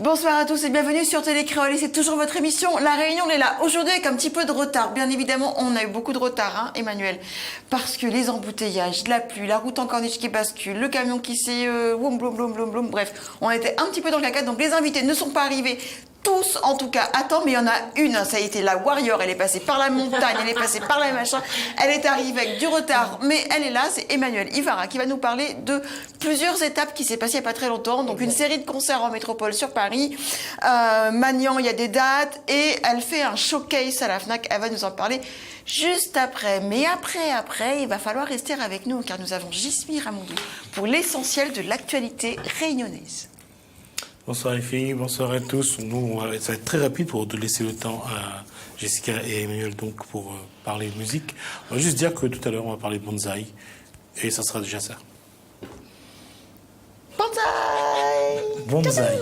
Bonsoir à tous et bienvenue sur Télé Créole et c'est toujours votre émission La Réunion, on est là aujourd'hui avec un petit peu de retard. Bien évidemment, on a eu beaucoup de retard, hein, Emmanuel, parce que les embouteillages, la pluie, la route en corniche qui bascule, le camion qui s'est bloum, bref, on était un petit peu dans le caca, donc les invités ne sont pas arrivés. Tous, en tout cas, à temps, mais il y en a une, ça a été la Warrior, elle est passée par la montagne, elle est passée par la machin, elle est arrivée avec du retard, mais elle est là, c'est Emmanuel Ivara qui va nous parler de plusieurs étapes qui s'est passées il n'y a pas très longtemps, donc une série de concerts en métropole sur Paris, Magnan, il y a des dates, et elle fait un showcase à la FNAC, elle va nous en parler juste après, mais après, il va falloir rester avec nous, car nous avons Gismi Ramoudou pour l'essentiel de l'actualité réunionnaise. Bonsoir les filles, bonsoir à tous. Nous, ça va être très rapide pour te laisser le temps à Jessica et Emmanuel donc pour parler de musique. On va juste dire que tout à l'heure on va parler de bonsaï et ça sera déjà ça. Bonsaï.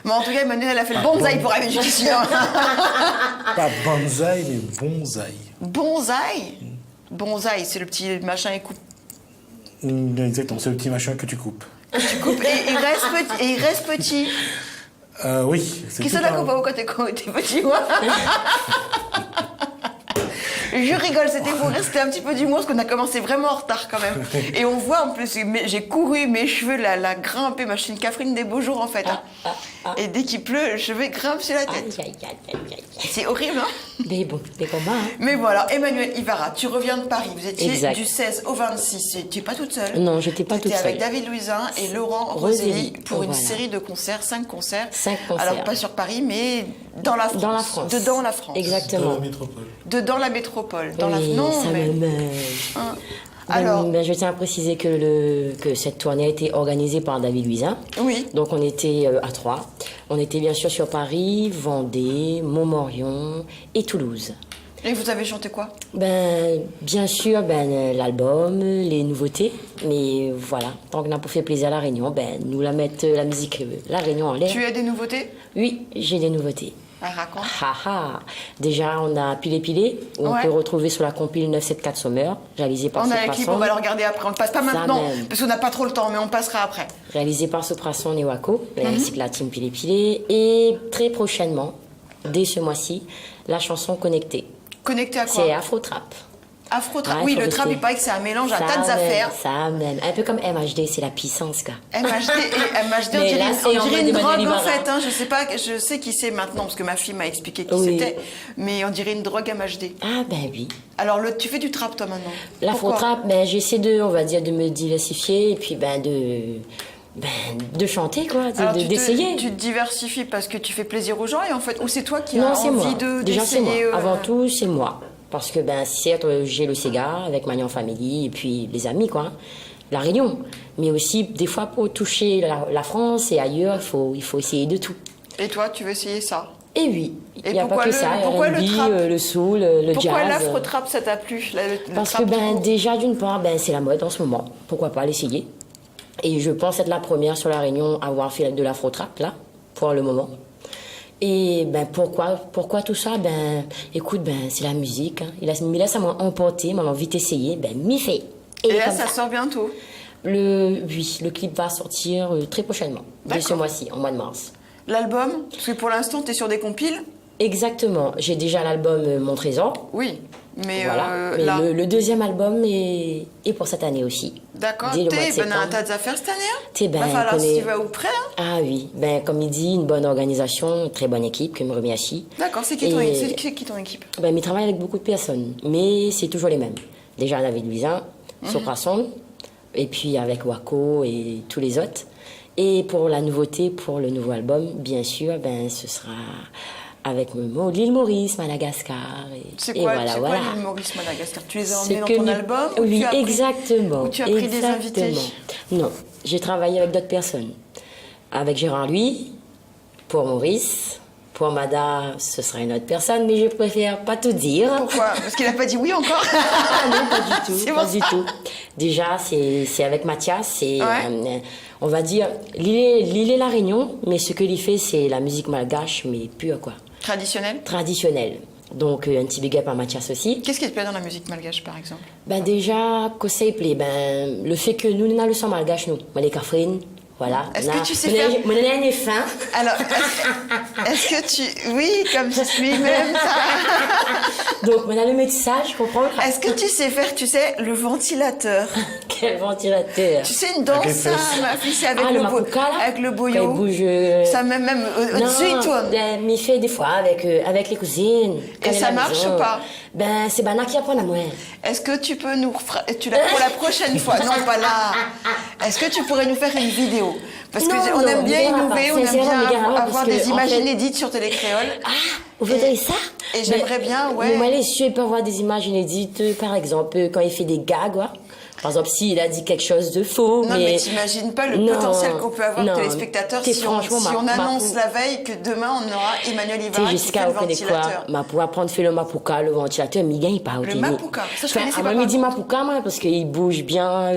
Bon, en tout cas, Emmanuel, elle a fait le bonsaï pour aller jusqu'ici. Pas bonsaï, mais bonsaï. Bonsaï Bonsaï, c'est le petit machin et coupe. Exactement, c'est le petit machin que tu coupes. Tu coupes et il reste petit. Oui. Qui se la coupe pas quand t'es petit, moi. Je rigole, c'était pour rester un petit peu d'humour parce qu'on a commencé vraiment en retard quand même. Et on voit en plus, j'ai couru mes cheveux, la grimper, ma chine Catherine des beaux jours en fait. Hein. Et dès qu'il pleut, les cheveux grimpent sur la tête. C'est horrible, hein? Mais bon, c'est comme ça. Hein. Mais voilà, Emmanuel Ivara, tu reviens de Paris. Vous étiez exact. Du 16 au 26. Tu n'es pas toute seule. Non, je n'étais pas toute seule. Tu étais avec David Louisin et Laurent Roselli pour une série de concerts, 5 concerts. 5 concerts. Alors, pas sur Paris, mais dans la France. Dans la France. Dedans la France. Exactement. Dans la métropole. Dedans la métropole. Dans oui, non, ça mais... me... Hein. Alors, je tiens à préciser que cette tournée a été organisée par David Louisin. Oui. Donc on était à 3. On était bien sûr sur Paris, Vendée, Montmorillon et Toulouse. Et vous avez chanté quoi? Bien sûr, l'album, les nouveautés. Mais voilà, tant qu'on a pas fait plaisir à La Réunion, nous la mettre la musique La Réunion en l'air. Tu as des nouveautés? Oui, j'ai des nouveautés. Ah, raconte. Déjà, on a Pilé, où on peut retrouver sur la compile 974 Sommer, réalisé par Soprason. On a les clips, on va le regarder après. On le passe pas maintenant, parce qu'on n'a pas trop le temps, mais on passera après. Réalisé par Soprason et Waco, ainsi que la team Pilé. Et très prochainement, dès ce mois-ci, la chanson Connectée. Connectée à quoi? C'est Afro-Trap. Afro-trap, oui, le trap, il paraît que c'est un mélange à tas d'affaires. Ça même, un peu comme MHD, c'est la puissance, quoi. MHD, on dirait une drogue en fait, hein, je sais qui c'est maintenant, parce que ma fille m'a expliqué qui c'était, mais on dirait une drogue MHD. Ah oui. Alors, tu fais du trap toi maintenant? L'afro-trap, j'essaie de me diversifier, et puis de chanter, quoi, d'essayer. Tu te diversifies parce que tu fais plaisir aux gens, et en fait, ou c'est toi qui as envie d'essayer? Déjà, c'est moi. Avant tout, c'est moi. Parce que, certes, j'ai le Sega avec Magnan Family et puis les amis, quoi. La Réunion. Mais aussi, des fois, pour toucher la France et ailleurs, il faut essayer de tout. Et toi, tu veux essayer ça? Et oui. Il n'y a pas que ça. Pourquoi le trap? Le soul, le jazz. Pourquoi l'afro-trap, ça t'a plu? Parce que, déjà, d'une part, c'est la mode en ce moment. Pourquoi pas l'essayer? Et je pense être la première sur la Réunion à avoir fait de l'afro-trap, là, pour le moment. Et pourquoi tout ça? Écoute, c'est la musique. Hein. Il laisse à moi emporter, m'a envie d'essayer, m'y fait. Et là, ça sort bientôt? Oui, le clip va sortir très prochainement, dès ce mois-ci, en mois de mars. L'album? Parce que pour l'instant, tu es sur des compiles? Exactement. J'ai déjà l'album Mon Trésor. Oui, mais voilà. Mais le deuxième album est pour cette année aussi. D'accord. T'as un tas d'affaires cette année? Va falloir si tu vas au près. Hein? Ah oui. Comme il dit, une bonne organisation, une très bonne équipe que me remercie. D'accord. C'est qui ton équipe? Il travaille avec beaucoup de personnes, mais c'est toujours les mêmes. Déjà David Louisin, Soprason, et puis avec Waco et tous les autres. Et pour la nouveauté, pour le nouveau album, bien sûr, ce sera avec l'île Maurice, Madagascar. C'est quoi l'île Maurice, Madagascar? Tu les as emmenés dans ton album? Oui, exactement. Ou tu as pris des invités? Non, j'ai travaillé avec d'autres personnes. Avec Gérard Louis, pour Maurice. Pour Mada, ce sera une autre personne, mais je préfère pas tout dire. Pourquoi? Parce qu'il n'a pas dit oui encore? Non, pas du tout. Pas du tout. Déjà, c'est avec Mathias, on va dire, l'île est La Réunion, mais ce qu'il fait, c'est la musique malgache, mais pure, quoi. Traditionnelle. Donc, un petit big up à Mathias aussi. Qu'est-ce qui te plaît dans la musique malgache, par exemple? Déjà, que ça plaît, le fait que nous, on a le son malgache, nous. Les Cafrines, Voilà. Est-ce que tu sais faire... Mon nez est fin. Alors, est-ce que tu... Oui, comme je suis même ça. Donc, mon le métissage, je comprends. Est-ce que tu sais faire, tu sais, le ventilateur? Quel ventilateur. Tu sais, une danse, Avec les ça, fesses. ma fille, c'est avec, Ah, le le mapuka, là? avec le Quand il boyau. bouge. Ça même au-dessus, il tourne. Mais fait des fois avec les cousines. Et ça marche ou pas? Ben, c'est Bana qui apprend à moi. Est-ce que tu peux nous... Tu l'as pour la prochaine fois? Non, pas là. Est-ce que tu pourrais nous faire une vidéo? Parce Non, qu'on non, aime bien mais gars, innover, on aime sincèrement, mais bien gars, avoir parce des que, en images fait- inédites sur Télécréole. Ah, vous voudriez ça? Et j'aimerais bien, ouais. Mais moi, les cieux peuvent avoir des images inédites, par exemple, quand il fait des gags, ouais. Par exemple, s'il a dit quelque chose de faux, Non, mais t'imagines pas le Non, potentiel qu'on peut avoir de non, téléspectateurs t'es si on franchement, annonce la veille que demain on aura Emmanuel Tu sais, Ivara qui fait jusqu'à le au connaît quoi, ventilateur. ma pour apprendre à faire le mapuka, le ventilateur, mais il gagne pas au Le télé. mapuka, ça, je connaissais pas, Moi, il dit par mapuka, moi, parce qu'il bouge bien.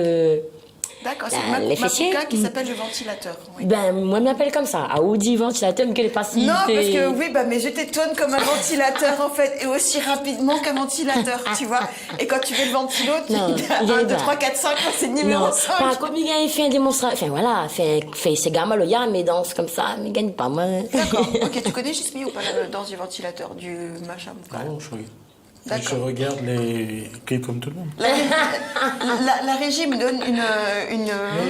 D'accord, c'est Ben, le les fessiers. Mapuka qui s'appelle le ventilateur. Oui. Ben, moi, je m'appelle comme ça. Aoudi ventilateur, mais quelle est facilité. Non, parce que oui, bah, mais je t'étonne comme un ventilateur en fait, et aussi rapidement qu'un ventilateur, tu vois. Et quand tu fais le ventilo, tu Non, dis il y a 1, 2, pas. 3, 4, 5, c'est le numéro Non, 5. par contre, il gagne fait un démonstration. Enfin, voilà, fait ses gamins, le yam, mais danse comme ça, mais il gagne pas, moi. D'accord, ok, tu connais Gismi ou pas la danse du ventilateur, du machin Non, je regarde. D'accord. Je regarde les clips comme tout le monde. La régie me donne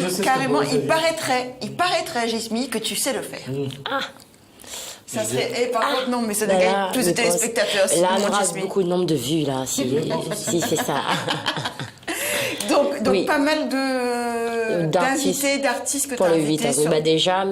je sais ce carrément, que vous avez. il paraîtrait, Gismi, que tu sais le faire. Ah, Ça serait, par contre, non, mais ça ben doit là, gagner plus de je pense- téléspectateurs. si Là, tout le on monde aura Gismi. beaucoup de nombre de vues, là, si c'est ça. Donc Oui. pas mal D'artistes. d'invités, d'artistes que tu Pour as le 8 invités. avril, sur- bah déjà,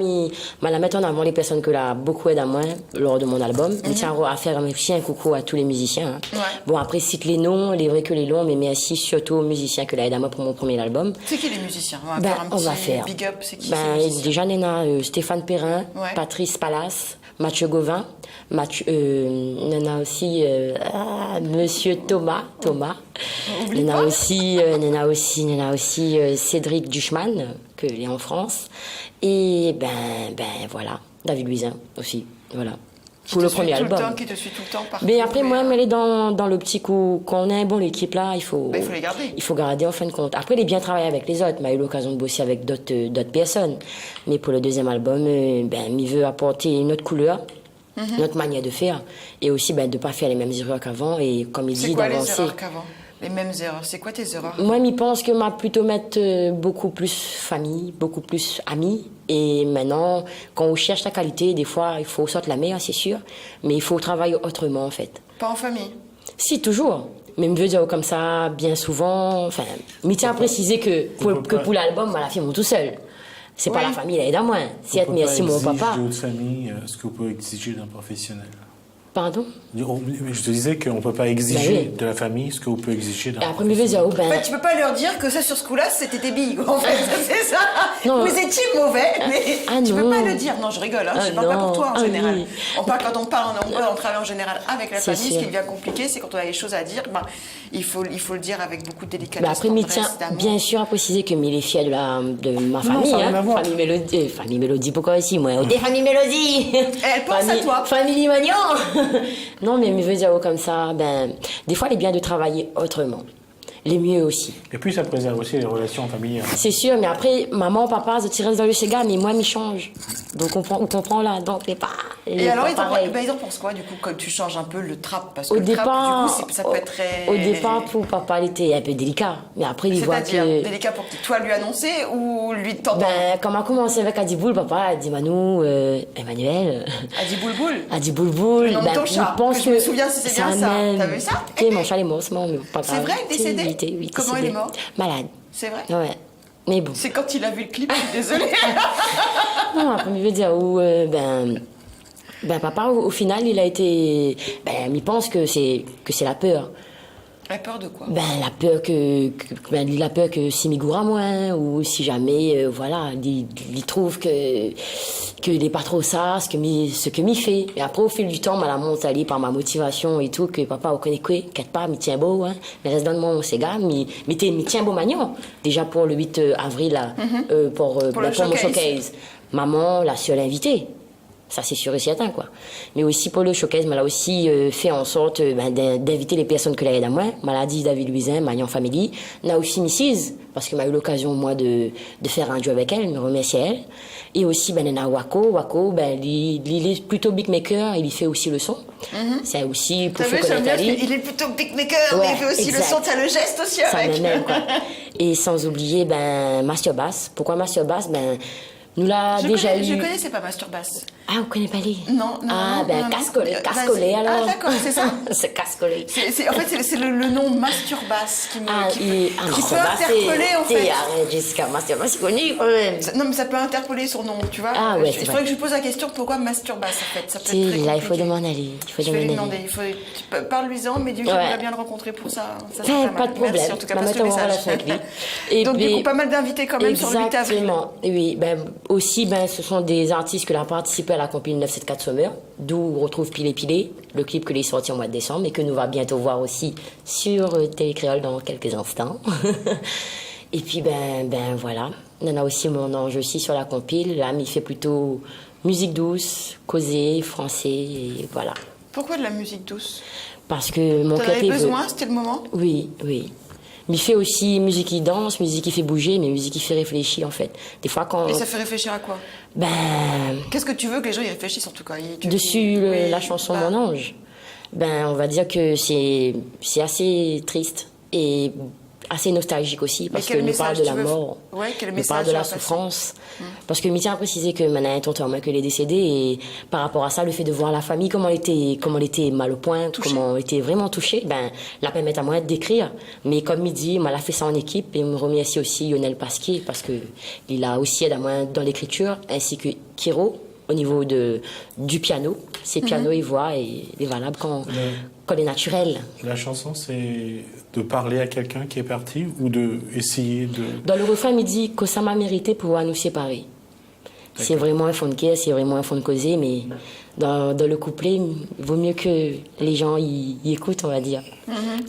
la mettre en avant les personnes que là beaucoup aident à moi lors de mon album. Je tiens à faire aussi un coucou à tous les musiciens. Hein. Ouais. Bon, après, cite les noms, les vrais que les longs, mais merci surtout aux musiciens que là aident à moi pour mon premier album. C'est qui les musiciens? On va Ben, faire un on va petit faire. big up. C'est qui Ben, ces musiciens? déjà, Nena, Stéphane Perrin, Ouais. Patrice Palas, Mathieu Gauvin, Nena aussi, Monsieur Thomas. Oublie Nena pas. aussi, Cédric Duchman, que il est en France. Et ben voilà, David Luisin aussi, voilà. Pour le premier album. Qui te suit tout le temps partout. Mais après, moi, elle est dans l'optique où, quand on a un bon équipe là, il faut les garder. Il faut garder en fin de compte. Après, il est bien travaillé avec les autres. Mais il a eu l'occasion de bosser avec d'autres personnes. Mais pour le deuxième album, il veut apporter une autre couleur, une autre manière de faire. Et aussi, de ne pas faire les mêmes erreurs qu'avant. Et comme il C'est dit, quoi les d'avancer. erreurs qu'avant? Les mêmes erreurs. C'est quoi tes erreurs? Moi, je pense que m'a plutôt mettre beaucoup plus famille, beaucoup plus amis. Et maintenant, quand on cherche la qualité, des fois, il faut sortir la meilleure, c'est sûr. Mais il faut travailler autrement, en fait. Pas en famille. Si, toujours. Mais je veux dire comme ça, bien souvent. Enfin, je tiens à préciser que pour l'album, la fille, mon tout seul. C'est pas Oui. la famille, elle est dans moi. Si elle merci mon papa. De votre famille, ce que vous pouvez exiger d'un professionnel. Pardon? Je te disais qu'on ne peut pas exiger oui. de la famille ce que vous pouvez exiger d'un Et après, je veux dire, En fait, tu peux pas leur dire que ça, sur ce coup-là, c'était des billes. En fait, c'est ça. Non. Vous étiez mauvais, mais Ah tu peux non. pas le dire. Non, je rigole. Hein. Ah Je parle pas non. pour toi en Ah général. oui. On parle quand on travaille en général avec la C'est famille. Ce sûr. qui devient compliqué, c'est quand on a des choses à dire. Il faut le dire avec beaucoup de délicatesse. Mais après, je tiens tendresse, d'amour. bien sûr à préciser que il est fier de ma famille. ça n'a rien à voir. Famille Mélodie, pourquoi aussi, moi? Des famille Mélodie! Elle pense à toi. Famille Magnon! Non, mais je veux dire comme ça, des fois, il est bien de travailler autrement. Les mieux aussi. Et puis ça préserve aussi les relations familiales. C'est sûr, mais après, maman, papa, se tirent dans le cigare, mais moi, m'y change. Donc, on comprend là. Donc, c'est pas. Et alors, pareil. ils en pensent quoi, du coup, quand tu changes un peu le trap? Parce que Au le trap, départ, du coup, ça peut être très... au départ, pour papa, il était un peu délicat. Mais après, il voit C'est-à-dire, que. délicat pour qui? Toi lui annoncer ou lui t'entendre? Quand on a commencé avec Adiboul, papa a dit Manou, Emmanuel. Adi Boulboul. Adiboul, Le nom de ton chat, que je me souviens si c'est bien ça. T'as vu ça? Tu sais, mon chat est mort, c'est mort, mais pas grave. C'est vrai, décédé? Oui, Comment il est mort? Malade. C'est vrai? Ouais. Mais bon. C'est quand il a vu le clip, je suis désolée. Non, après, je veux dire, papa, au final, il a été. Il pense que c'est la peur. La peur de quoi? La peur que si Migoura moins, ou si jamais, il trouve que il n'est pas trop ça, ce que m'y fait. Et après, au fil du temps, la monte allée par ma motivation et tout, que papa, on connaît quoi, qu'est-ce pas, m'y tient beau, hein. Mais reste dans le monde, c'est gars, m'y tient beau magnon. Déjà pour le 8 avril, là, pour mon showcase. showcase. Maman, la seule invitée. Ça, c'est sûr et certain, quoi. Mais aussi, pour le showcase, m'a aussi fait en sorte d'inviter les personnes que l'aide à moi. Maladie David Louisin, Magnon Family. N'a aussi Mrs. Parce que m'a eu l'occasion, moi, de faire un jeu avec elle, me remercier elle. Et aussi, Nana Wako. Wako, il est plutôt beatmaker, il y fait aussi le son. C'est aussi pour faire connaître Ali. Il est plutôt beatmaker, mais il fait aussi le son, t'as le geste aussi avec. Ça m'aime, quoi. Et sans oublier, Master Bass. Pourquoi Master Bass? Nous l'a déjà eu. Je connaissais pas Master Bass. Ah, vous connaissez pas lui? Non. Casse-collé alors. Ah, d'accord, c'est ça. C'est casse-collé. En fait, c'est le nom Master Bass qui peut interpeller, en fait. Arrête, Jessica, Master Bass, c'est connu quand même. Non, mais ça peut interpeller son nom, tu vois. Ah, ouais, il faudrait que je lui pose la question pourquoi Master Bass, en fait. Ça peut être très là, il faut demander à lui. Je vais lui demander. Parle-lui-en, mais du coup, j'aimerais bien le rencontrer pour ça. Pas de problème. Merci, en tout cas, passe le message. Donc, du coup, pas mal d'invités quand même sur le 8 avril. Exactement. Oui, aussi, ce sont des artistes qui ont participé à la compil 974 Summer, d'où on retrouve Pilé Pilé, le clip que l'on est sorti au mois de décembre et que nous va bientôt voir aussi sur Télécréole dans quelques instants. Et puis, voilà. On en a aussi mon ange aussi sur la compil. Là, il fait plutôt musique douce, causée, français, et voilà. Pourquoi de la musique douce? Parce que mon cœur avait besoin, c'était le moment? Oui. Mais il fait aussi musique qui danse, musique qui fait bouger, mais musique qui fait réfléchir, en fait. Des fois, quand... Et ça fait réfléchir à quoi? Qu'est-ce que tu veux que les gens y réfléchissent, en tout cas? La chanson Mon Ange. On va dire que c'est assez triste et assez nostalgique aussi, parce que nous parle de la mort, nous parle de la souffrance. Parce que je tiens à préciser que maintenant, un tonton moi, qu'elle est décédée, et par rapport à ça, le fait de voir la famille, comment elle était mal au point, comment elle était vraiment touchée, la permet à moi d'écrire. Mais comme il dit, moi, elle a fait ça en équipe, et je me remercie aussi Lionel Pasquier, parce que il a aussi aidé à moi dans l'écriture, ainsi que Kiro, au niveau du piano. C'est piano et voix, et il est valable quand il est naturel. La chanson, c'est de parler à quelqu'un qui est parti ou de essayer de... Dans le refrain, il dit que ça m'a mérité pouvoir nous séparer. C'est vraiment un fond de caisse, c'est vraiment un fond de causer, mais dans le couplet, il vaut mieux que les gens y écoutent, on va dire.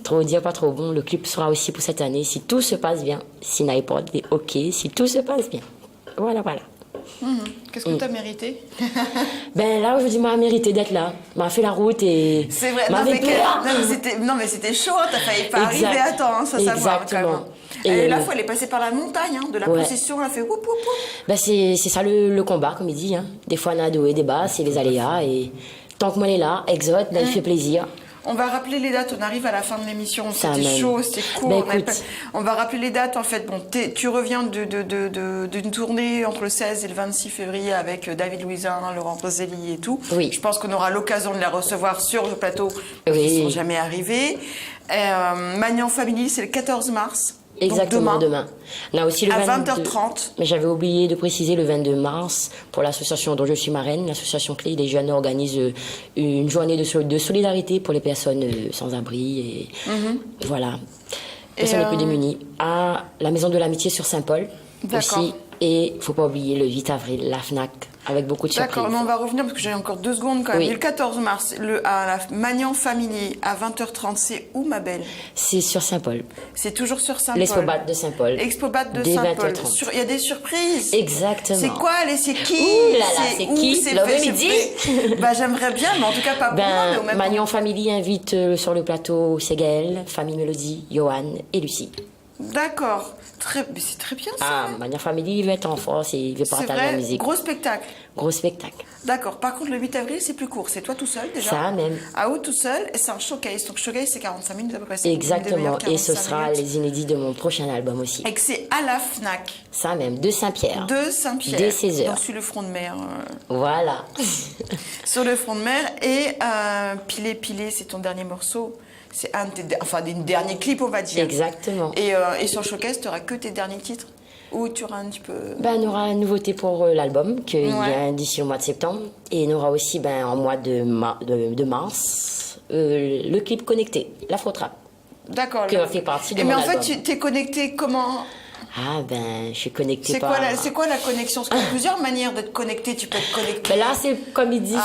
Trop dire, pas trop bon. Le clip sera aussi pour cette année, si tout se passe bien. Si n'importe est OK, si tout se passe bien. Voilà. Qu'est-ce que tu as mérité? Là, aujourd'hui, m'a mérité d'être là. M'a fait la route et... C'est vrai, non, mais c'était chaud, t'as failli pas arriver à temps, ça savoir quand même. Et là, elle est passée par la montagne, de la possession, elle a fait whoop, whoop, whoop. C'est ça le combat, comme il dit. Des fois, on a des hauts et des bas, c'est les aléas. Et tant que moi, elle est là, exote, il fait plaisir. On va rappeler les dates, on arrive à la fin de l'émission, c'était chaud, c'était court. On va rappeler les dates, en fait. Tu reviens d'une tournée entre le 16 et le 26 février avec David Louisin, Laurent Roselli et tout. Oui. Je pense qu'on aura l'occasion de les recevoir sur le plateau, parce qu'ils ne sont jamais arrivés. Magnon Family, c'est le 14 mars. Exactement, demain. Là aussi, à 20h30. Mais j'avais oublié de préciser le 22 mars, pour l'association dont je suis marraine, l'association Clé des Jeunes organise une journée de solidarité pour les personnes sans abri. Et voilà. Personnes les plus démunies. À la Maison de l'Amitié sur Saint-Paul. Aussi. Et il ne faut pas oublier le 8 avril, la FNAC, avec beaucoup de surprises. D'accord, mais on va revenir parce que j'ai encore 2 secondes quand même. Oui. Le 14 mars, à la Magnon Family, à 20h30, c'est où, ma belle? C'est sur Saint-Paul. C'est toujours sur Saint-Paul. L'Expobat de Saint-Paul. Expobat de Saint-Paul. Il y a des surprises. Exactement. C'est quoi, c'est qui? Ouh là là, c'est qui? L'après-midi. J'aimerais bien, mais en tout cas pas pour moi. Mais au même Magnon Family invite sur le plateau Ségaël, Famille Mélodie, Johan et Lucie. D'accord. Mais c'est très bien ça. Magnon Family, il va être en force et il va partager la musique. Gros spectacle. Gros spectacle. D'accord. Par contre, le 8 avril, c'est plus court. C'est toi tout seul déjà. Ça même. À haut tout seul, et c'est un showcase. Donc showcase, c'est 45 minutes à peu près. Exactement. Et ce sera les inédits de mon prochain album aussi. Et que c'est à la FNAC. Ça même, de Saint-Pierre. De Saint-Pierre. Dès 16h. Donc sur le front de mer. Voilà. Sur le front de mer. Et Pilé Pilé, c'est ton dernier morceau. C'est des derniers clips, on va dire. Exactement. Et sur Showcase, tu n'auras que tes derniers titres? Ou tu auras un petit peu... On aura une nouveauté pour l'album, qu'il y a d'ici au mois de septembre. Et on aura aussi, en mois de mars, le clip connecté, l'Afro-Trap. D'accord. Qui fait partie de mon album. Mais en fait, tu es connecté comment? Je suis connectée C'est quoi la connexion? Parce qu'il y a plusieurs manières d'être connecté. Tu peux être connecté... là, c'est comme il dit,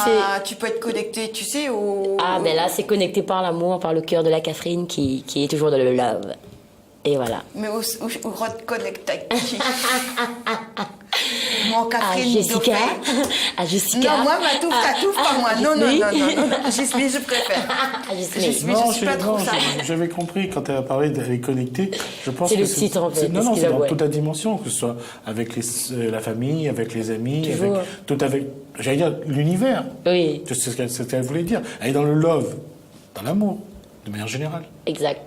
tu peux être connecté, tu sais, là, c'est connecté par l'amour, par le cœur de la Catherine qui est toujours dans le love. Et voilà. Mais où reconnecté? Mon café, ni Jessica. dauphin. À Jessica. Non, moi, ma touffe, ta touffe, pas moi. Non, non, Gismi. non, non, non. Gismi, je préfère. Gismi. Gismi, je suis pas trop ça. j'avais compris quand elle a parlé d'aller connecter. Je pense C'est que le titre, en fait, Non, non, c'est dans excusez-moi. toute la dimension, que ce soit avec la famille, avec les amis, Toujours. j'allais dire, l'univers. Oui, C'est ce qu'elle voulait dire. Elle est dans le love, dans l'amour, de manière générale. exact.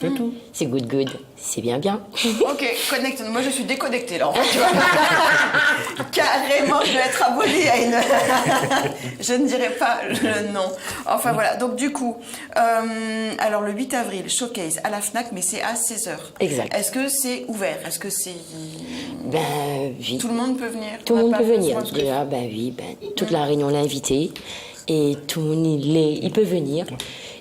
C'est tout. C'est good, good. C'est bien, bien. Ok, connecte. Moi, je suis déconnectée, là. En fait, tu vois. Carrément, je vais être abolie à une... je ne dirai pas le nom. Enfin, voilà. Donc, du coup, alors, le 8 avril, showcase à la FNAC, mais c'est à 16h. Exact. Est-ce que c'est ouvert? Est-ce que c'est... Ben, oui. Tout le monde peut venir? Tout le On monde n'a peut pas venir. besoin de- Déjà, ben oui, toute la réunion l'a invité. Et tout le monde, il peut venir.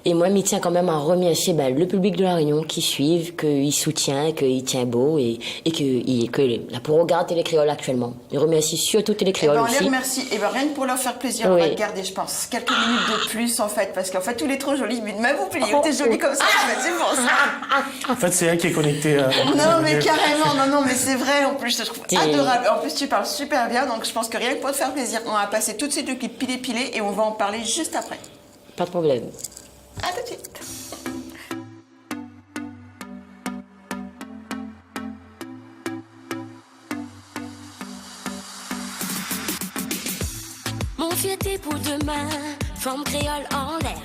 Et moi, il tient quand même à remercier le public de la Réunion qui suivent, qu'il soutient, qu'il tient beau et que la pour regarder Télécréole actuellement. Il remercie surtout Eh Télécréole ben, on les aussi. remercie. Et ben, rien que pour leur faire plaisir, on Oui. va te garder, je pense, quelques minutes de plus, en fait. Parce qu'en fait, tous les trop jolis. Mais vous pliez, t'es jolie comme ça, en fait, c'est pour ça. En fait, c'est elle qui est connectée à... Non, mais carrément, non, mais c'est vrai, en plus, je te trouve T'es- adorable. En plus, tu parles super bien, donc je pense que rien que pour te faire plaisir, on va passer tout de suite le clip Pilé et on va en parler juste après. Pas de problème. À tout de suite. Mon fierté pour demain, forme créole en l'air.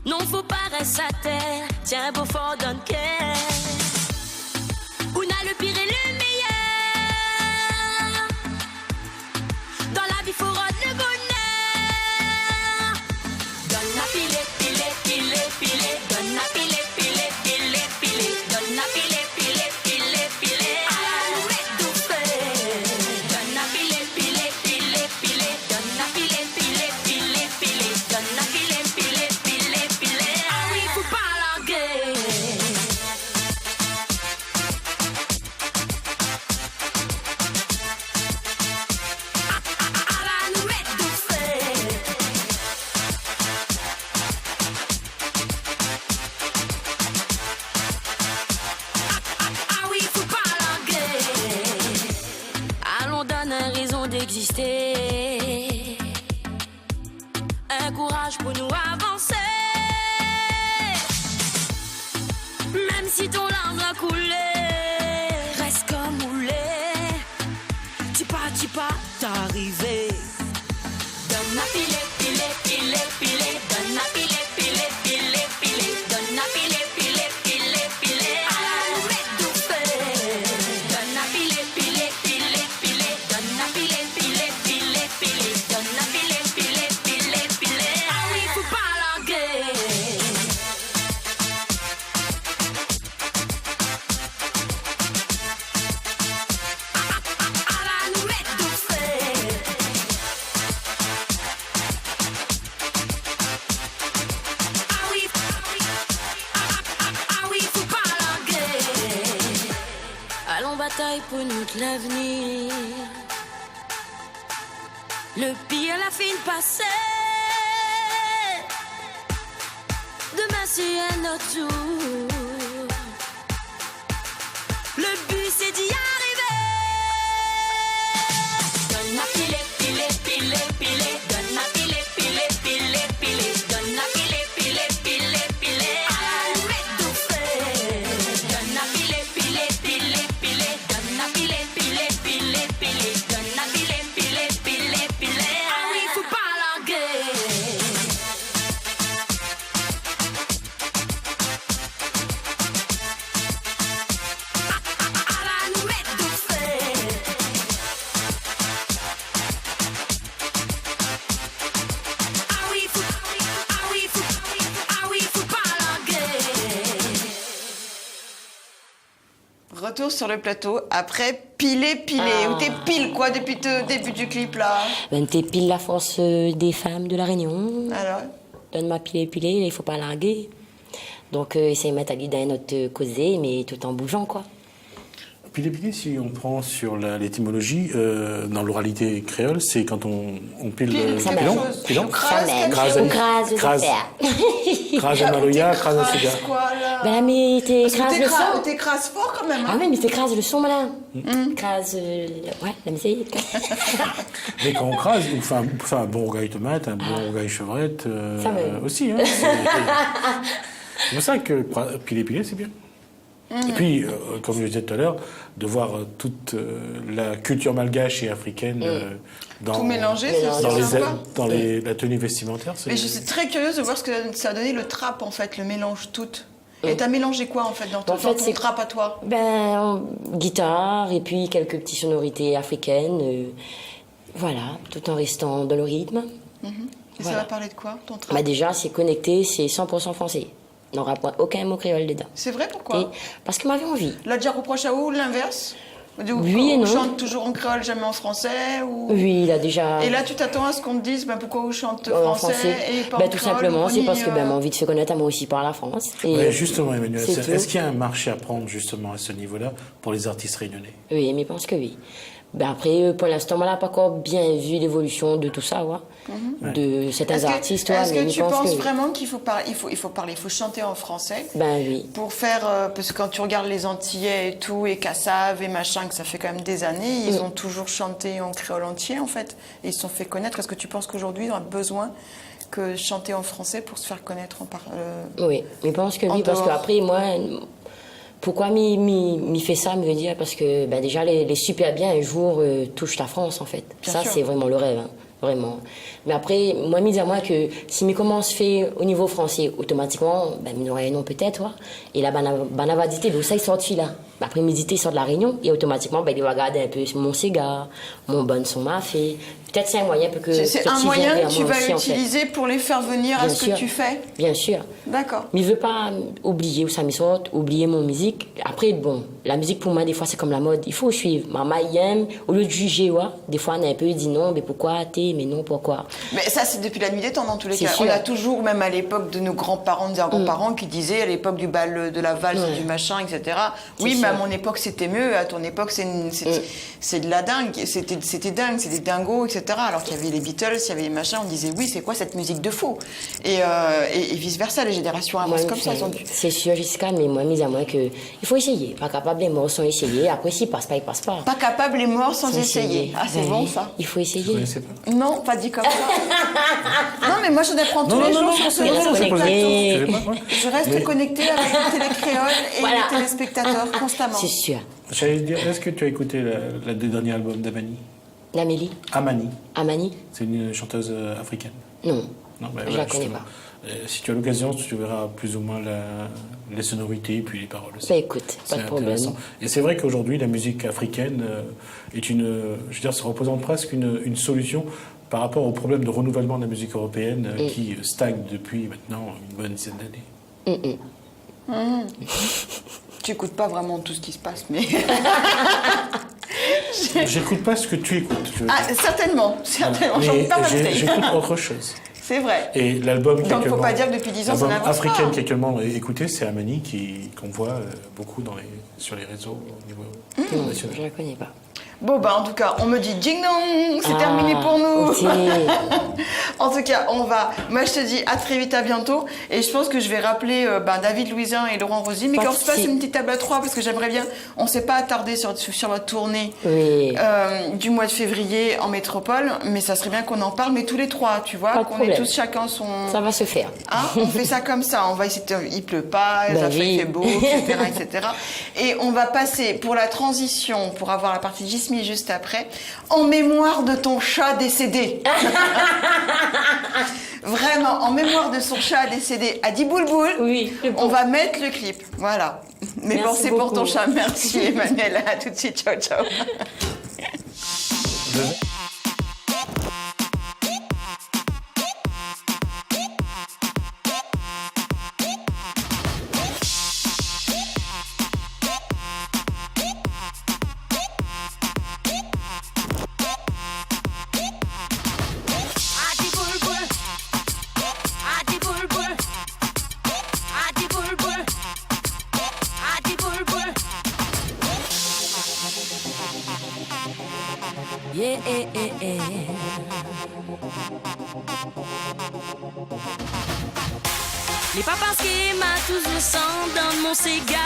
Non, faut pas rester à terre, tiens, beau fort, donne cœur. On a le pire et le meilleur. Dans la vie, faut rendre le bonheur. Donne la pile, pile, pile, pile. Donne la pile, pile, pile, pile. Donne la pile, pile, pile, pile. Arrête de faire. Donne la pile, pile, pile, pile. Donne la pile, pile, pile, pile. Donne la pile, pile, pile, pile. Ah oui, faut pas languer. À la nouvelle de faire. Ah oui, faut pas languer. Allons donne une raison d'exister. Un courage pour nous avancer. Même si ton langue a coulé, reste comme moulé. Tu pas, t'arriver. Donne la pile, pile, pile, pile. Donne la pile, pile, pile, pile. Donne la pile, pile, pile, pile. Arrête de faire. Donne la pile, pile, pile, pile. Donne la pile, pile, pile, pile. Donne la pile, pile, pile, pile. Ah oui, faut pas languer. À la nouvelle de faire. Ah oui, ah oui, faut pas languer. Allons bataille pour notre l'avenir. Le pire à la fin passé. Demain c'est un autre jour. Le but c'est d'y arriver. Donne la pile, pile, pile, pile. Donne la pile, pile, pile, pile. Donne la pile, pile, pile, pile. Arrête de faire. Donne la pile, pile, pile, pile. Donne la pile, pile, pile, pile. Donne la pile, pile, pile, pile. Ah oui, faut pas languer. À la nouvelle de faire. Ah oui, faut pas languer. Retour sur le plateau après Pilé. Où t'es pile, quoi, depuis le début du clip, là? T'es pile la force des femmes de la Réunion. Alors? Donne ma pile, il faut pas larguer. Donc, essaye de mettre à guider un autre causé, mais tout en bougeant, quoi. Pile, si on prend sur l'étymologie, dans l'oralité créole, c'est quand on pile Pile pilon, quelque chose. pilon. Crase quelque Crase. chose. Ou crase de Crase. fer. Crase un maloya, crase un cigare. Quoi, là? Ben là, mais t'écrases le son. T'écrases fort quand même. Ah Hein? oui, mais t'écrases le son, là. Crase, ouais, la musique. Mais quand on crase, on fait un bon rougail tomate, un bon rougail chevrette Ça me- aussi. Hein, c'est pour ça que piler, c'est bien. Et puis, comme je le disais tout à l'heure, de voir toute la culture malgache et africaine dans, Tout mélangé, dans, c'est les, sympa. dans la tenue vestimentaire. Mais je suis très curieuse de voir ce que ça a donné le trap, en fait, le mélange tout. Et t'as mélangé quoi, en fait, dans ton, En fait, dans ton c'est- trap à toi? Ben, guitare et puis quelques petites sonorités africaines. Voilà, tout en restant dans le rythme. Et Voilà. ça va parler de quoi, ton trap? Bah déjà, c'est connecté, c'est 100% français. On n'aura point aucun mot créole dedans. C'est vrai, pourquoi? Et parce que m'avait envie. Là, déjà reproche à où l'inverse? Oui et On non. chante toujours en créole, jamais en français ou... Oui, il a déjà... Et là, tu t'attends à ce qu'on te dise ben, pourquoi vous chante en français et pas en Ben, tout créole, simplement, ou c'est ni, parce que mon envie de se connaître à moi aussi par la France. Et Ouais, justement, Emmanuel, c'est tout. est-ce qu'il y a un marché à prendre justement à ce niveau-là pour les artistes réunionnais? Oui, mais je pense que oui. Ben après, pour l'instant, on n'a pas encore bien vu l'évolution de tout ça, ouais. De certains Est-ce que, artistes, ouais, est-ce mais que je tu pense penses que oui. vraiment qu'il faut parler, il faut chanter en français Ben oui. pour faire, parce que quand tu regardes les Antillais et tout, et Cassav et machin, que ça fait quand même des années, ils ont toujours chanté en créole entier en fait, et ils se sont fait connaître. Est-ce que tu penses qu'aujourd'hui on a besoin que chanter en français pour se faire connaître Oui, mais je pense que En oui, parce dehors. qu'après, moi, pourquoi m'y fait ça, me veut dire, parce que ben, déjà, les super bien un jour touchent la France, en fait. Bien ça, sûr. c'est vraiment le rêve, hein, vraiment. Mais après, moi, mis à moi que si mes commence fait au niveau français, automatiquement, ben, non, peut-être, ouais. Et la banavadité, ben, ça, il sort de là. Après-midi, il sort de la Réunion, et automatiquement, ben, il va regarder un peu mon cigare, mon bon son m'a fait. Peut-être c'est un moyen pour que. c'est un qu'ils moyen viennent que tu vers moi vas aussi, en fait. utiliser pour les faire venir à Bien ce que sûr. tu fais. Bien sûr. D'accord. Mais je veux pas oublier où ça me sort, oublier mon musique. Après, bon, la musique pour moi, des fois, c'est comme la mode. Il faut suivre. Maman, il aime. Au lieu de juger, ouais, des fois, on a un peu dit non, mais pourquoi t'es, mais non, pourquoi. Mais ça, c'est depuis la nuit des temps, dans tous les C'est cas. sûr. On a toujours, même à l'époque de nos grands-parents, des grands-parents, qui disaient, à l'époque du bal de la valse, Ouais. du machin, etc. Oui, C'est mais à sûr. mon époque, c'était mieux. À ton époque, c'est de la dingue. C'était dingue, c'était dingo, etc. Alors qu'il y avait les Beatles, il y avait les machins, on disait, oui, c'est quoi cette musique de fou? Et vice-versa, les générations avancent comme ça. Elles ont dû- C'est sûr, Jessica, mais moi, mise à moi que il faut essayer. Pas capable, les morts sont essayés. Après, s'ils passent pas, ils passent pas. Pas capable et mort sans Faut essayer. Ah, c'est Ben bon, oui, ça. Il faut Vous essayer. connaissez pas? Non, pas dit comme ça. Non, mais moi, j'en apprends tous les jours sur ce non, sur ce c'est plateau. connecté. Excusez-moi, moi. Je reste Mais- connectée avec les télécréoles et Voilà. les téléspectateurs constamment. C'est sûr. J'allais dire, est-ce que tu as écouté le dernier album d'Amani? L'Amélie, Amani, Amani, c'est une chanteuse africaine. non. Non, ben Je voilà, la connais justement. pas. Si tu as l'occasion, tu verras plus ou moins les sonorités puis les paroles aussi. Ben écoute, pas C'est de problème. intéressant. Et c'est vrai qu'aujourd'hui, la musique africaine est je veux dire, ça représente presque une solution par rapport au problème de renouvellement de la musique européenne qui stagne depuis maintenant une bonne dizaine d'années. Tu écoutes pas vraiment tout ce qui se passe, mais. J'écoute pas ce que tu écoutes. je veux Ah, dire. certainement, certainement. J'en Mais peux pas rester. j'écoute autre chose. C'est vrai. Et l'album Donc, faut pas dire que depuis 10 ans, ça l'album n'avance africain pas. qui est actuellement écouté, c'est Amani qu'on voit beaucoup sur les réseaux au niveau national. Je la connais pas. Bon, bah, en tout cas, on me dit ding dong, c'est Ah, terminé pour nous. ok. En tout cas, moi je te dis à très vite, à bientôt. Et je pense que je vais rappeler David Louisin et Laurent Rosy, mais Pas qu'on de se fasse souci. une petite table à trois parce que j'aimerais bien. On ne s'est pas attardé sur votre tournée Oui. du mois de février en métropole, mais ça serait bien qu'on en parle, mais tous les trois, tu vois, Pas de qu'on ait problème. tous chacun son. Ça va se faire. Hein, on fait ça comme ça, on va essayer il pleut pas, Ben il oui. fait beau, etc. Et on va passer pour la transition, pour avoir la partie Jismi juste après, en mémoire de ton chat décédé. Vraiment, en mémoire de son chat décédé, Adi Boulboul. Oui, le On va mettre le clip, voilà. Mais Merci pensez pour ton beaucoup. chat, merci Emmanuel, à tout de suite, ciao ciao. Adi bulbul, adi bulbul, adi bulbul, adi bulbul. Les papas qui m'a toujours sans dans mon cigare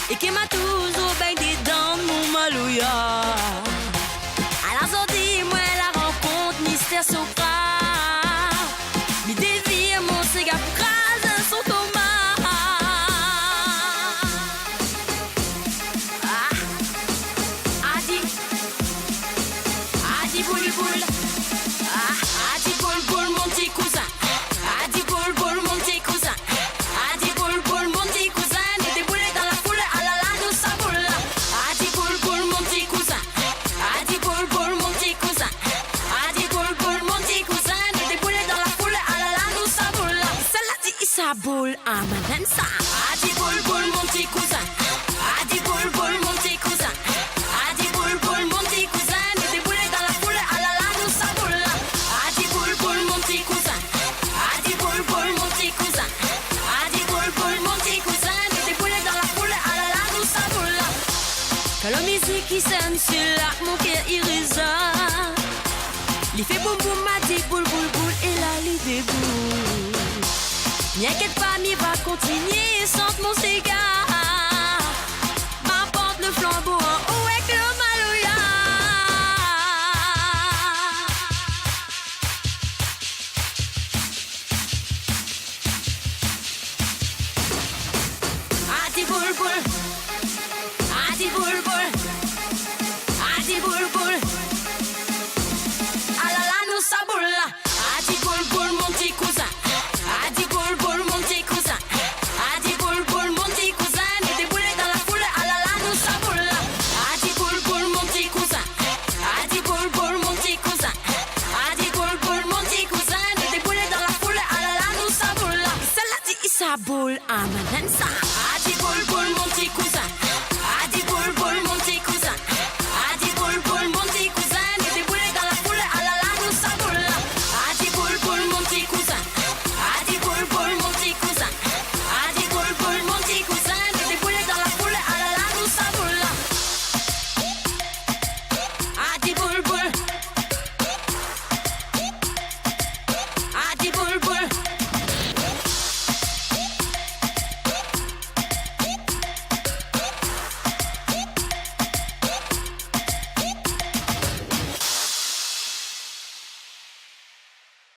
et qui m'a toujours baigné dans mon malouya. À la sortie, moi la rencontre mystère Sopra. Mi dévie mon cigare pour craser son coma. Adi boule boule. Adi boule boule mon petit cousin. Adi boule boule mon petit cousin. Adi boule boule mon petit cousin. Nous déboulé dans la foule, ah là là nous ça boule. Adi boule boule mon petit cousin. Adi boule boule mon petit cousin. Adi boule boule mon petit cousin. Nous déboulé dans la foule, ah là là nous ça boule. Celle-là dit ça boule, ah madame ça. Adi boule boule mon petit cousin. Adi boule boule mon petit cousin. Adi boule boule mon petit cousin. Nous déboulé dans la foule, ah là là nous ça boule. Adi boule boule mon petit cousin. Adi boule boule mon petit cousin. Adi boule boule mon petit cousin. Nous déboulé dans la foule, ah là là nous ça boule. Quand la musique qui sonne sur la mon cœur irrisa. Il fait boum boum m'a dit boule boule boule et là il déboule. N'inquiète pas, m'y va continuer sans mon cigare. M'apporte le flambeau en haut avec le malouya. Adi boule boule. Adi boule boule. Adi boule boule. Ah là là nous ça boule là. Adi boule boule mon petit cousin. Adi boule boule mon petit cousin. Adi boule boule mon petit cousin. Nous déboulé dans la foule, ah là là nous ça boule là. Adi boule boule mon petit cousin. Adi boule boule mon petit cousin. Adi boule boule mon petit cousin. Nous déboulé dans la foule, ah là là nous ça boule là. Celle-là dit ça boule, ah madame ça. Adi boule boule mon petit cousin.